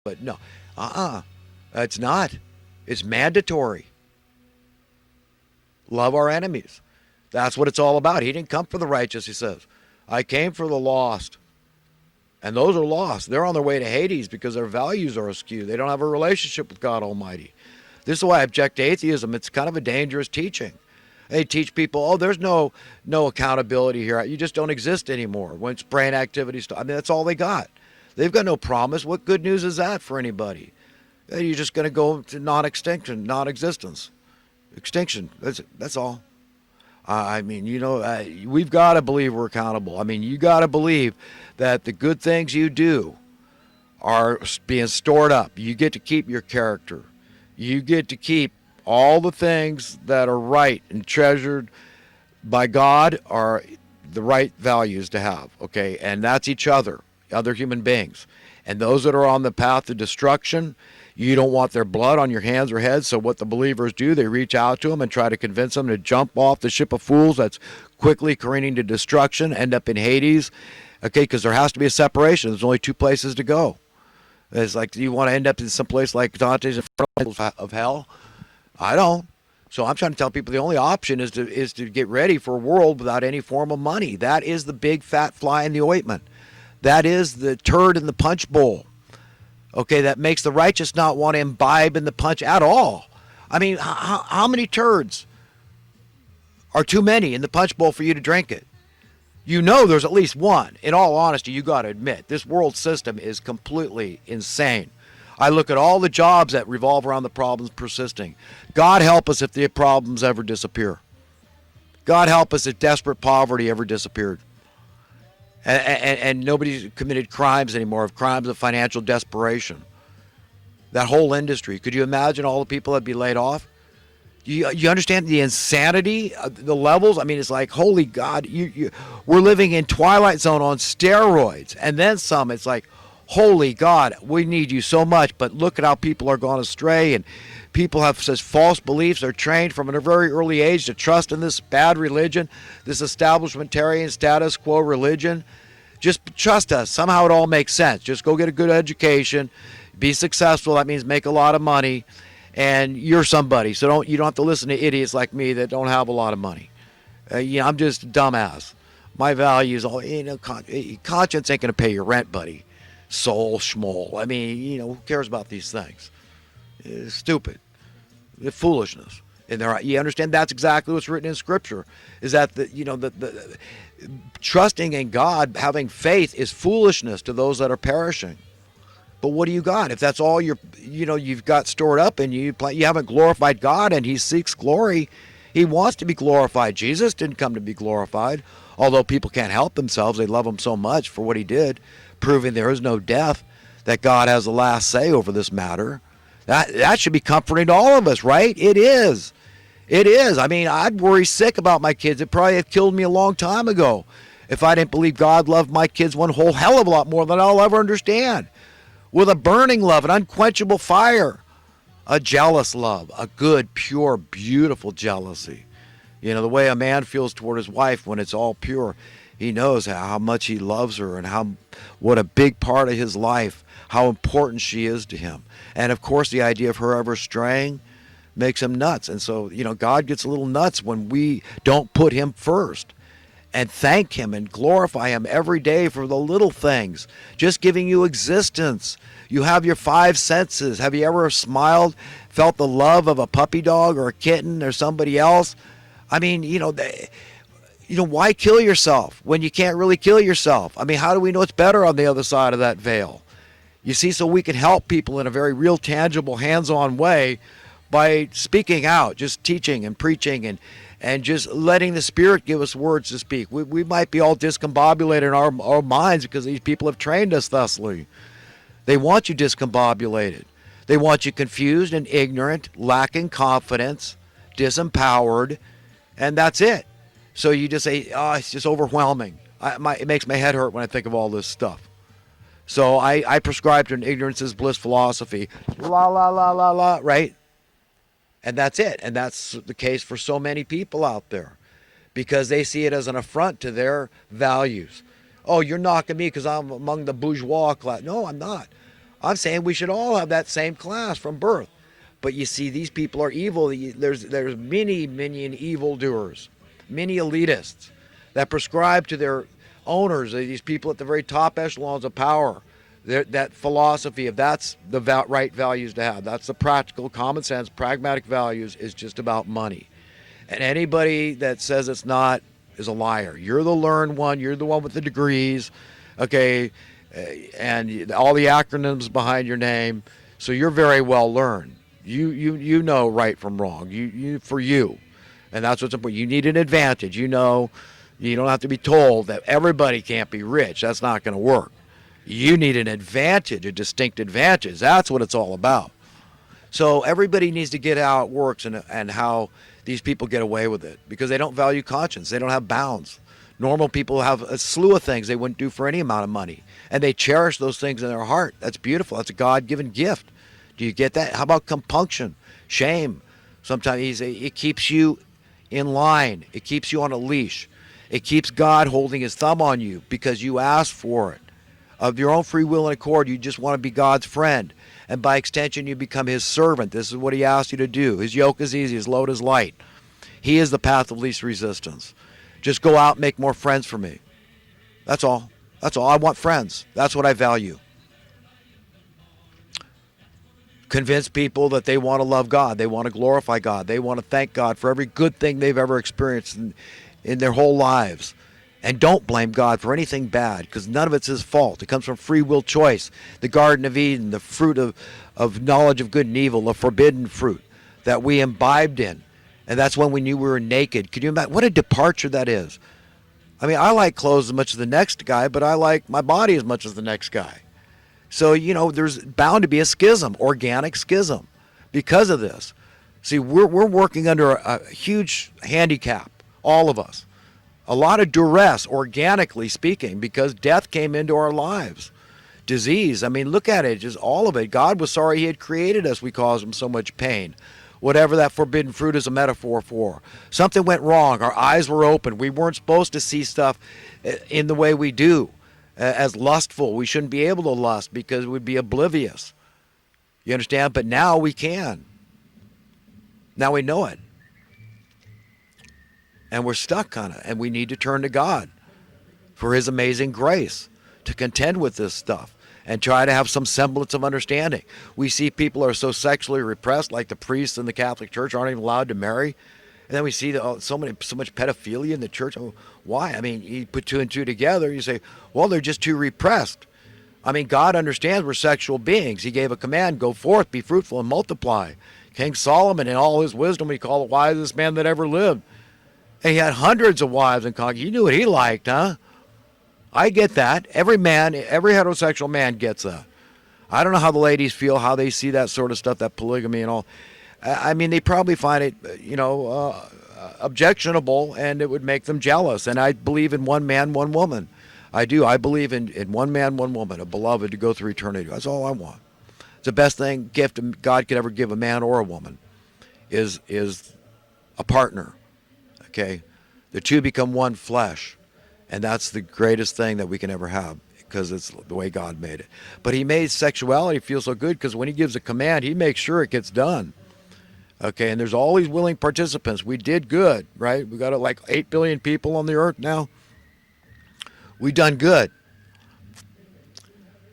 But no, it's not. It's mandatory. Love our enemies. That's what it's all about. He didn't come for the righteous, he says. I came for the lost. And those are lost. They're on their way to Hades because their values are askew. They don't have a relationship with God Almighty. This is why I object to atheism. It's kind of a dangerous teaching. They teach people, oh, there's no accountability here. You just don't exist anymore. When it's brain activity stuff, I mean, that's all they got. They've got no promise. What good news is that for anybody? You're just going to go to non-extinction, non-existence. Extinction. That's all. I mean, we've got to believe we're accountable. I mean, you got to believe that the good things you do are being stored up. You get to keep your character. You get to keep all the things that are right and treasured by God are the right values to have, okay? And that's each other human beings. And those that are on the path to destruction, you don't want their blood on your hands or heads. So what the believers do, they reach out to them and try to convince them to jump off the ship of fools that's quickly careening to destruction, end up in Hades, okay? Because there has to be a separation. There's only two places to go. It's like, you want to end up in some place like Dante's Inferno of hell? I don't. So I'm trying to tell people the only option is to get ready for a world without any form of money. That is the big fat fly in the ointment. That is the turd in the punch bowl. Okay, that makes the righteous not want to imbibe in the punch at all. I mean, how many turds are too many in the punch bowl for you to drink it? You know there's at least one. In all honesty, you got to admit, this world system is completely insane. I look at all the jobs that revolve around the problems persisting. God help us if the problems ever disappear. God help us if desperate poverty ever disappeared. And nobody's committed crimes anymore, of crimes of financial desperation. That whole industry. Could you imagine all the people that'd be laid off? You understand the insanity, the levels? I mean, it's like, holy God, we're living in Twilight Zone on steroids. And then some. It's like, holy God, we need you so much, but look at how people are gone astray, and people have such false beliefs. They're trained from a very early age to trust in this bad religion, this establishmentarian status quo religion. Just trust us. Somehow it all makes sense. Just go get a good education, be successful. That means make a lot of money, and you're somebody. So you don't have to listen to idiots like me that don't have a lot of money. I'm just a dumbass. My values, conscience ain't gonna pay your rent, buddy. Soul schmoll. I mean, who cares about these things? It's stupid. It's foolishness. And you understand that's exactly what's written in Scripture. Is that the trusting in God, having faith, is foolishness to those that are perishing. But what do you got? If that's all you've got stored up in you haven't glorified God, and He seeks glory. He wants to be glorified. Jesus didn't come to be glorified, although people can't help themselves. They love Him so much for what He did, proving there is no death, that God has the last say over this matter. That should be comforting to all of us, right? It is. It is. I mean, I'd worry sick about my kids. It probably had killed me a long time ago if I didn't believe God loved my kids one whole hell of a lot more than I'll ever understand. With a burning love, an unquenchable fire, a jealous love, a good, pure, beautiful jealousy. The way a man feels toward his wife when it's all pure. He knows how much he loves her and what a big part of his life, how important she is to him. And of course, the idea of her ever straying makes him nuts. And so, God gets a little nuts when we don't put Him first and thank Him and glorify Him every day for the little things, just giving you existence. You have your five senses. Have you ever smiled, felt the love of a puppy dog or a kitten or somebody else? I mean, why kill yourself when you can't really kill yourself? I mean, how do we know it's better on the other side of that veil? You see, so we can help people in a very real, tangible, hands-on way by speaking out, just teaching and preaching and just letting the Spirit give us words to speak. We might be all discombobulated in our minds because these people have trained us thusly. They want you discombobulated. They want you confused and ignorant, lacking confidence, disempowered, and that's it. So you just say, it's just overwhelming. It makes my head hurt when I think of all this stuff. So I prescribe to an ignorance is bliss philosophy. La, la, la, la, la, right? And that's it. And that's the case for so many people out there because they see it as an affront to their values. Oh, you're knocking me because I'm among the bourgeois class. No, I'm not. I'm saying we should all have that same class from birth. But you see, these people are evil. There's many evildoers, many elitists that prescribe to their owners, these people at the very top echelons of power, that philosophy of that's the right values to have. That's the practical, common sense, pragmatic values is just about money. And anybody that says it's not is a liar. You're the learned one. You're the one with the degrees, okay, and all the acronyms behind your name. So you're very well learned. You know right from wrong. You for you, and that's what's important. You need an advantage. You know, you don't have to be told that everybody can't be rich. That's not going to work. You need an advantage, a distinct advantage. That's what it's all about. So everybody needs to get how it works and how these people get away with it because they don't value conscience. They don't have bounds. Normal people have a slew of things they wouldn't do for any amount of money, and they cherish those things in their heart. That's beautiful. That's a God-given gift. Do you get that? How about compunction, shame? Sometimes it keeps you in line. It keeps you on a leash. It keeps God holding his thumb on you because you asked for it. Of your own free will and accord, you just want to be God's friend. And by extension, you become his servant. This is what he asked you to do. His yoke is easy, his load is light. He is the path of least resistance. Just go out and make more friends for me. That's all. That's all. I want friends. That's what I value. Convince people that they want to love God. They want to glorify God. They want to thank God for every good thing they've ever experienced in their whole lives. And don't blame God for anything bad because none of it's his fault. It comes from free will choice. The Garden of Eden, the fruit of knowledge of good and evil, the forbidden fruit that we imbibed in. And that's when we knew we were naked. Could you imagine what a departure that is? I mean, I like clothes as much as the next guy, but I like my body as much as the next guy. So, there's bound to be a schism, organic schism, because of this. See, we're working under a huge handicap, all of us. A lot of duress, organically speaking, because death came into our lives. Disease, I mean, look at it, just all of it. God was sorry he had created us. We caused him so much pain. Whatever that forbidden fruit is a metaphor for. Something went wrong. Our eyes were open. We weren't supposed to see stuff in the way we do. As lustful. We shouldn't be able to lust because we'd be oblivious. You understand? But now we can. Now we know it. And we're stuck on it. And we need to turn to God for his amazing grace to contend with this stuff and try to have some semblance of understanding. We see people are so sexually repressed, like the priests in the Catholic Church aren't even allowed to marry. And then we see so much pedophilia in the church. Oh, why? I mean, you put two and two together, you say, well, they're just too repressed. I mean, God understands we're sexual beings. He gave a command, go forth, be fruitful, and multiply. King Solomon, in all his wisdom, he called the wisest man that ever lived. And he had hundreds of wives and concubines. He knew what he liked, huh? I get that. Every heterosexual man gets that. I don't know how the ladies feel, how they see that sort of stuff, that polygamy and all. I mean, they probably find it, objectionable, and it would make them jealous. And I believe in one man, one woman. I do. I believe in one man, one woman, a beloved to go through eternity. That's all I want. It's the best gift God could ever give a man or a woman is a partner. Okay? The two become one flesh. And that's the greatest thing that we can ever have because it's the way God made it. But he made sexuality feel so good because when he gives a command, he makes sure it gets done. Okay, and there's always willing participants. We did good, right? We got like 8 billion people on the earth now. We've done good.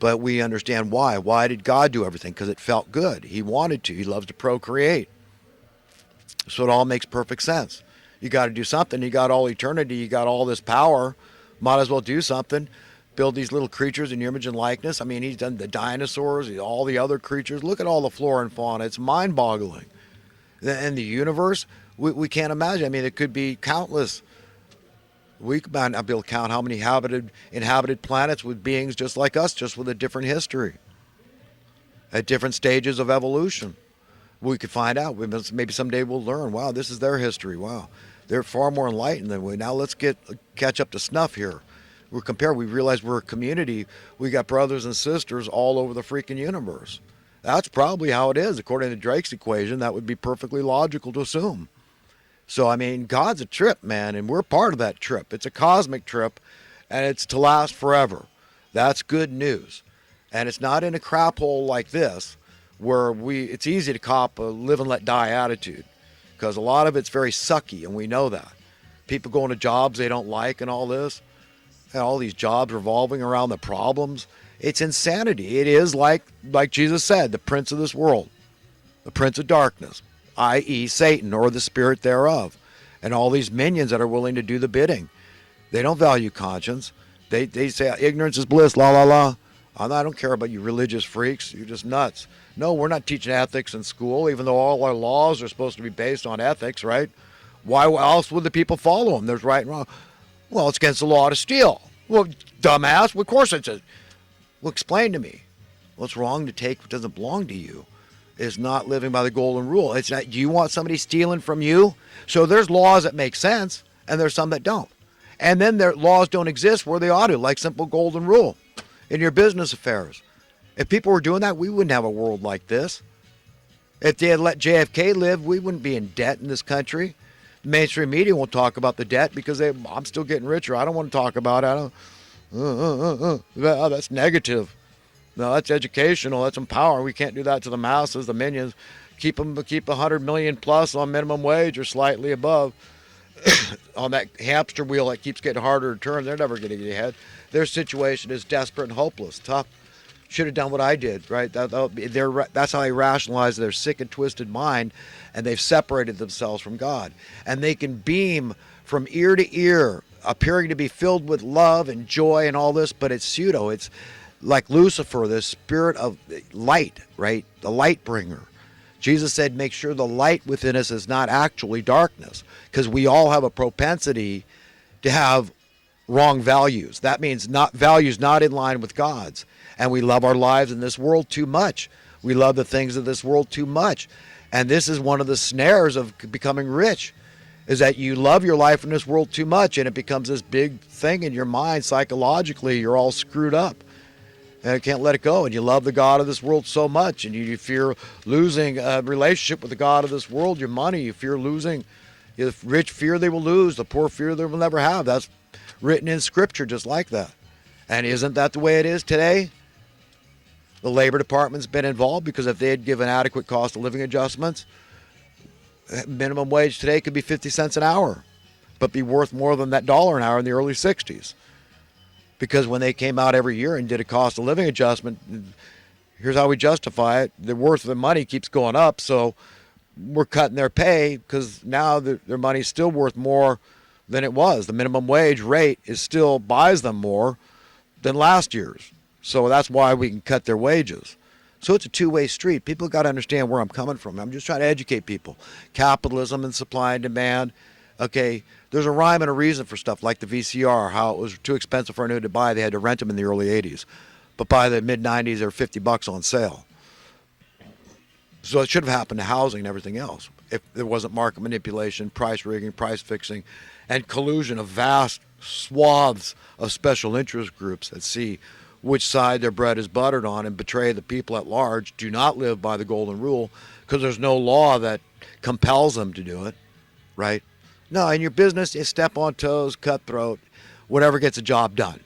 But we understand why. Why did God do everything? Because it felt good. He wanted to. He loves to procreate. So it all makes perfect sense. You got to do something. You got all eternity. You got all this power. Might as well do something. Build these little creatures in your image and likeness. I mean, he's done the dinosaurs, all the other creatures. Look at all the flora and fauna. It's mind-boggling. And the universe, we can't imagine. I mean, it could be countless. We might not be able to count how many inhabited planets with beings just like us, just with a different history, at different stages of evolution. We could find out. Maybe someday we'll learn, wow, this is their history. Wow, they're far more enlightened than we. Now let's catch up to snuff here. We realize we're a community. We got brothers and sisters all over the freaking universe. That's probably how it is. According to Drake's equation, that would be perfectly logical to assume. So, I mean, God's a trip, man, and we're part of that trip. It's a cosmic trip, and it's to last forever. That's good news. And it's not in a crap hole like this where it's easy to cop a live and let die attitude, because a lot of it's very sucky, and we know that. People going to jobs they don't like and all this, and all these jobs revolving around the problems. It's insanity. It is like Jesus said, the prince of this world, the prince of darkness, i.e. Satan or the spirit thereof, and all these minions that are willing to do the bidding. They don't value conscience. They say ignorance is bliss, la la la. I don't care about you religious freaks. You're just nuts. No, we're not teaching ethics in school, even though all our laws are supposed to be based on ethics, right? Why else would the people follow them? There's right and wrong. Well, it's against the law to steal. Well, dumbass, of course it's a... Well, explain to me. What's wrong to take what doesn't belong to you is not living by the golden rule. It's not, do you want somebody stealing from you? So there's laws that make sense, and there's some that don't. And then their laws don't exist where they ought to, like simple golden rule in your business affairs. If people were doing that, we wouldn't have a world like this. If they had let JFK live, we wouldn't be in debt in this country. The mainstream media won't talk about the debt because I'm still getting richer. I don't want to talk about it. That's negative. No, that's educational. That's empowering. We can't do that to the masses, the minions. Keep 100 million plus on minimum wage or slightly above on that hamster wheel that keeps getting harder to turn. They're never going to get ahead. Their situation is desperate and hopeless, tough. Should have done what I did, right? That's how they rationalize their sick and twisted mind, and they've separated themselves from God. And they can beam from ear to ear, appearing to be filled with love and joy and all this, but it's pseudo. It's like Lucifer, the spirit of light, right? The light bringer. Jesus said, make sure the light within us is not actually darkness, because we all have a propensity to have wrong values. That means values not in line with God's. And we love our lives in this world too much. We love the things of this world too much. And this is one of the snares of becoming rich, is that you love your life in this world too much, and it becomes this big thing in your mind. Psychologically, you're all screwed up, and you can't let it go. And you love the God of this world so much, and you fear losing a relationship with the God of this world, your money. You fear losing. The rich fear they will lose. The poor fear they will never have. That's written in Scripture just like that. And isn't that the way it is today? The Labor Department's been involved, because if they had given adequate cost of living adjustments, minimum wage today could be 50 cents an hour, but be worth more than that $1 an hour in the early 60s. Because when they came out every year and did a cost of living adjustment, here's how we justify it. The worth of the money keeps going up, so we're cutting their pay because now their money's still worth more than it was. The minimum wage rate still buys them more than last year's. So that's why we can cut their wages. So it's a two-way street. People got to understand where I'm coming from. I'm just trying to educate people. Capitalism and supply and demand. Okay, there's a rhyme and a reason for stuff like the VCR, how it was too expensive for anyone to buy. They had to rent them in the early 80s. But by the mid-90s, they were $50 on sale. So it should have happened to housing and everything else if there wasn't market manipulation, price rigging, price fixing, and collusion of vast swaths of special interest groups that see which side their bread is buttered on and betray the people at large, do not live by the golden rule because there's no law that compels them to do it, right? No, in your business, you step on toes, cutthroat, whatever gets a job done,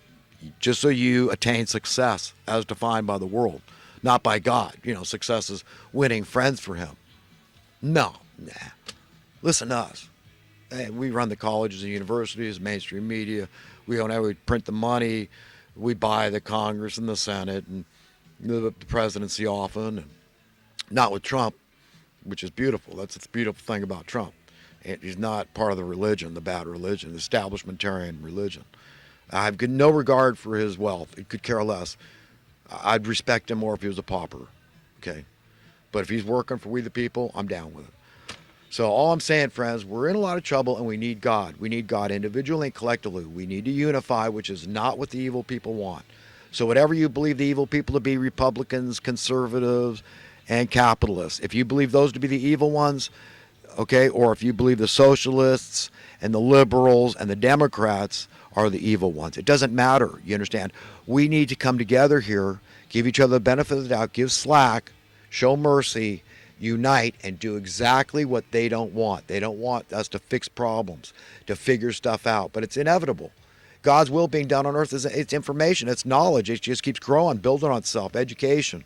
just so you attain success as defined by the world, not by God. Success is winning friends for him. No, nah. Listen to us. Hey, we run the colleges and universities, mainstream media. We print the money. We buy the Congress and the Senate and the presidency often. And not with Trump, which is beautiful. That's the beautiful thing about Trump. And he's not part of the religion, the bad religion, the establishmentarian religion. I have no regard for his wealth. He could care less. I'd respect him more if he was a pauper. Okay? But if he's working for we the people, I'm down with it. So all I'm saying, friends, we're in a lot of trouble and we need God. We need God individually and collectively. We need to unify, which is not what the evil people want. So whatever you believe the evil people to be, Republicans, conservatives, and capitalists, if you believe those to be the evil ones, okay, or if you believe the socialists and the liberals and the Democrats are the evil ones, it doesn't matter. You understand? We need to come together here, give each other the benefit of the doubt, give slack, show mercy, unite, and do exactly what they don't want. They don't want us to fix problems, to figure stuff out, but it's inevitable. God's will being done on earth is it's information, it's knowledge. It just keeps growing, building on itself, education.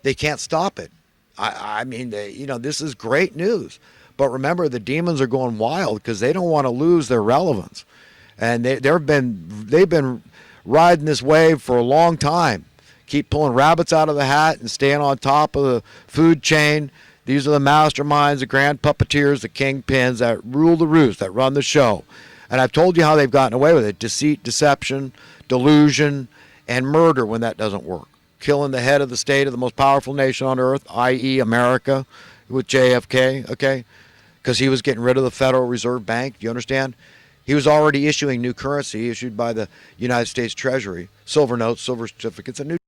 They can't stop it. I mean, this is great news. But remember, the demons are going wild because they don't want to lose their relevance. And they've been riding this wave for a long time. Keep pulling rabbits out of the hat and staying on top of the food chain. These are the masterminds, the grand puppeteers, the kingpins that rule the roost, that run the show. And I've told you how they've gotten away with it. Deceit, deception, delusion, and murder when that doesn't work. Killing the head of the state of the most powerful nation on earth, i.e. America, with JFK, okay? Because he was getting rid of the Federal Reserve Bank. Do you understand? He was already issuing new currency issued by the United States Treasury, silver notes, silver certificates, and new